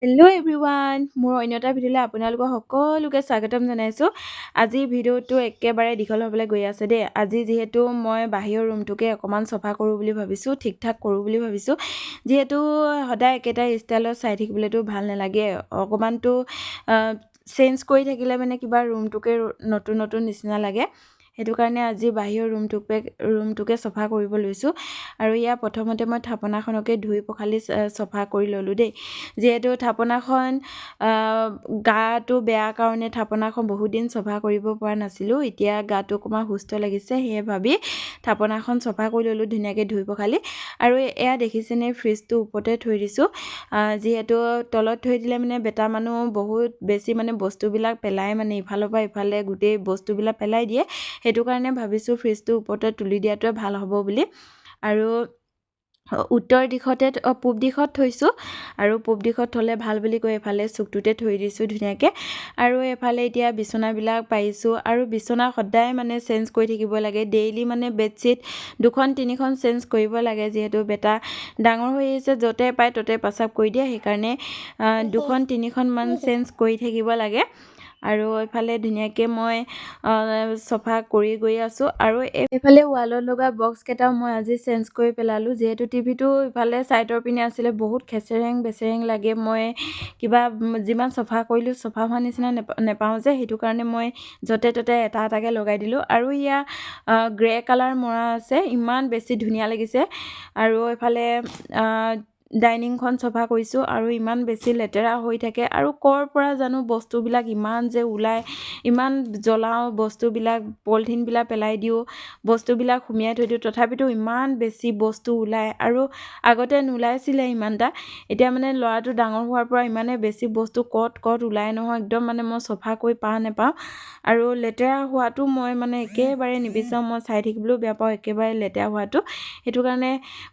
Hello' everyone, মোৰ অন্য এটা ভিডিঅ'লৈ আপোনালোকক সকলোকে স্বাগতম জনাইছোঁ। আজিৰ ভিডিঅ'টো একেবাৰে দীঘল হ'বলৈ গৈ আছে দেই। আজি যিহেতু মই বাহিৰৰ ৰুমটোকে অকণমান চফা কৰোঁ বুলি ভাবিছোঁ, ঠিক ঠাক কৰোঁ বুলি ভাবিছোঁ। যিহেতু সদায় একেটা ষ্টাইলত চাই থাকিবলৈতো ভাল নালাগে, অকণমানতো চেঞ্জ কৰি থাকিলে মানে কিবা ৰুমটোকে নতুন নতুন নিচিনা লাগে। সেইটো কাৰণে আজি বাহিৰৰ ৰুমটোকে চফা কৰিব লৈছোঁ। আৰু ইয়াৰ প্ৰথমতে মই থাপনাখনকে ধুই পখালি চফা কৰি ল'লোঁ দেই। যিহেতু থাপনাখন গাটো বেয়া কাৰণে থাপনাখন বহুত দিন চফা কৰিব পৰা নাছিলোঁ। এতিয়া গাটো অকণমান সুস্থ লাগিছে, সেয়ে ভাবি থাপনাখন চফা কৰি ল'লোঁ ধুনীয়াকৈ ধুই পখালি। আৰু এয়া দেখিছেনে, ফ্ৰিজটো ওপৰতে থৈ দিছোঁ। যিহেতু তলত থৈ দিলে মানে বেটা মানুহ বহুত বেছি মানে বস্তুবিলাক পেলাই, মানে ইফালৰ পৰা ইফালে গোটেই বস্তুবিলাক পেলাই দিয়ে। সেইটো কাৰণে ভাবিছোঁ ফ্ৰিজটো ওপৰতে তুলি দিয়াটোৱে ভাল হ'ব বুলি। আৰু উত্তৰ দিশতে পূব দিশত থৈছোঁ, আৰু পূব দিশত থ'লে ভাল বুলি কৈ এফালে চুকটোতে থৈ দিছোঁ ধুনীয়াকৈ। আৰু এফালে এতিয়া বিচনাবিলাক পাৰিছোঁ, আৰু বিচনা সদায় মানে চেঞ্জ কৰি থাকিব লাগে। ডেইলি মানে বেডশ্বীট 2-3খন চেঞ্জ কৰিব লাগে। যিহেতু বেটা ডাঙৰ হৈ আহিছে, য'তে পায় ত'তে প্ৰস্ৰাৱ কৰি দিয়ে, সেইকাৰণে 2-3খনমান চেঞ্জ কৰি থাকিব লাগে। আৰু এইফালে ধুনীয়াকৈ মই চফা কৰি গৈ আছোঁ। আৰু এইফালে ৱালত লগা বক্সকেইটাও মই আজি চেঞ্জ কৰি পেলালোঁ। যিহেতু টিভিটো ইফালে ছাইডৰ পিনে আছিলে, বহুত খেচেৰেং বেচেৰেং লাগে। মই কিবা যিমান চফা কৰিলোঁ চফা হোৱা নিচিনা নেপাওঁ যে, সেইটো কাৰণে মই য'তে ত'তে এটা এটাকৈ লগাই দিলোঁ। আৰু ইয়াৰ গ্ৰে কালাৰ মৰা আছে, ইমান বেছি ধুনীয়া লাগিছে। আৰু এইফালে ডাইনিংখন চফা কৰিছোঁ, আৰু ইমান বেছি লেতেৰা হৈ থাকে। আৰু ক'ৰ পৰা জানো বস্তুবিলাক ইমান যে ওলায়, ইমান জ্বলাওঁ বস্তুবিলাক, পলিথিনবিলাক পেলাই দিওঁ, বস্তুবিলাক সুমিয়াই থৈ দিওঁ, তথাপিতো ইমান বেছি বস্তু ওলায়। আৰু আগতে নোলাইছিলে ইমান এটা, এতিয়া মানে ল'ৰাটো ডাঙৰ হোৱাৰ পৰা ইমানে বেছি বস্তু ক'ত ওলাই নহয়, একদম মানে মই চফা কৰি নেপাওঁ। আৰু লেতেৰা হোৱাটো মই মানে একেবাৰে নিবিচাৰোঁ, মই চাই থাকিবলৈও বেয়া পাওঁ একেবাৰে লেতেৰা হোৱাটো। সেইটো কাৰণে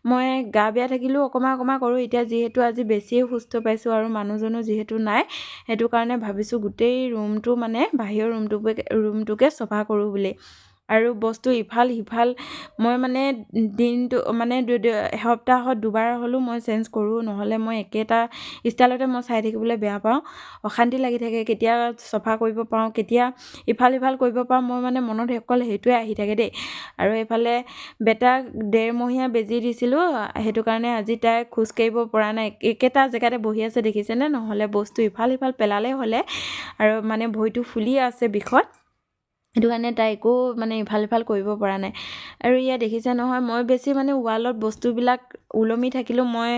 মই গা বেয়া থাকিলেও অকণমান কৰোঁ। এতিয়া যিহেতু আজি বেছিয়ে সুস্থ পাইছোঁ আৰু মানুহজনো যিহেতু নাই, সেইটো কাৰণে ভাবিছোঁ গোটেই ৰুমটো মানে বাহিৰৰ ৰুমটোকে চফা কৰোঁ বুলি। আৰু বস্তু ইফাল সিফাল মই মানে দিনটো মানে সপ্তাহত 2বাৰ হ'লেও মই চেঞ্জ কৰোঁ, নহ'লে মই একেটা ষ্টাইলতে মই চাই থাকিবলৈ বেয়া পাওঁ, অশান্তি লাগি থাকে। কেতিয়া চফা কৰিব পাৰোঁ, কেতিয়া ইফাল সিফাল কৰিব পাৰোঁ, মই মানে মনত অকল সেইটোৱে আহি থাকে দেই। আৰু এইফালে বেটাক 1.5 মহীয়া বেজি দিছিলোঁ, সেইটো কাৰণে আজি তাই খোজকাঢ়িব পৰা নাই, একেটা জেগাতে বহি আছে দেখিছেনে। নহ'লে বস্তু ইফাল সিফাল পেলালে হ'লে, আৰু মানে ভৰিটো ফুলি আছে বিষত, সেইটো কাৰণে তাই একো মানে ইফাল সিফাল কৰিব পৰা নাই। আৰু ইয়াত দেখিছে নহয়, মই বেছি মানে ৱালত বস্তুবিলাক ওলমি থাকিলেও মই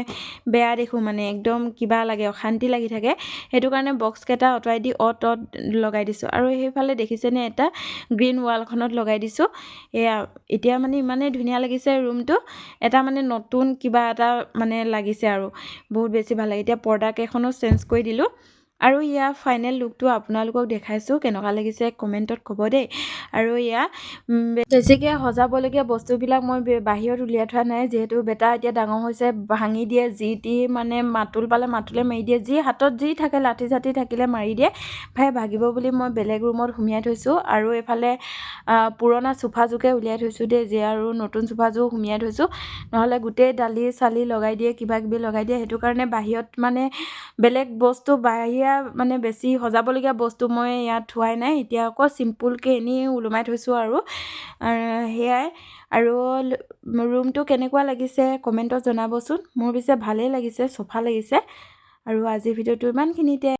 বেয়া দেখোঁ, মানে একদম কিবা লাগে, অশান্তি লাগি থাকে। সেইটো কাৰণে বক্সকেইটা আঁতৰাই দি তত লগাই দিছোঁ। আৰু সেইফালে দেখিছেনে, এটা গ্ৰীণ ৱালখনত লগাই দিছোঁ। এয়া এতিয়া মানে ইমানেই ধুনীয়া লাগিছে ৰুমটো, এটা মানে নতুন কিবা এটা মানে লাগিছে, আৰু বহুত বেছি ভাল লাগে। এতিয়া পৰ্দাকেইখনো চেঞ্জ কৰি দিলোঁ। আৰু ইয়াৰ ফাইনেল লুকটো আপোনালোকক দেখাইছোঁ, কেনেকুৱা লাগিছে কমেণ্টত ক'ব দেই। আৰু ইয়াৰ বেছিকৈ সজাবলগীয়া বস্তুবিলাক মই বাহিৰত উলিয়াই থোৱা নাই, যিহেতু বেটা এতিয়া ডাঙৰ হৈছে, ভাঙি দিয়ে, যি টি মানে মাতুল পালে মাতুলে মাৰি দিয়ে, যি হাতত যি থাকে লাঠি চাঠি থাকিলে মাৰি দিয়ে, ভাগিব বুলি মই বেলেগ ৰুমত সুমিয়াই থৈছোঁ। আৰু এইফালে পুৰণা চোফাযোৰকে উলিয়াই থৈছোঁ দেই, আৰু নতুন চোফাযোৰ সুমিয়াই থৈছোঁ, নহ'লে গোটেই দালি চালি লগাই দিয়ে, কিবা কিবি লগাই দিয়ে। সেইটো কাৰণে বাহিৰত মানে বেলেগ বস্তু বাহিৰা মানে বেছি সজাবলগীয়া বস্তু মই ইয়াত থোৱাই নাই। এতিয়া আকৌ চিম্পুলকৈ এনেই ওলোমাই থৈছোঁ। আৰু সেয়াই। আৰু ৰুমটো কেনেকুৱা লাগিছে কমেণ্টত জনাবচোন। মোৰ পিছে ভালেই লাগিছে, চফা লাগিছে। আৰু আজিৰ ভিডিঅ'টো ইমানখিনিতে।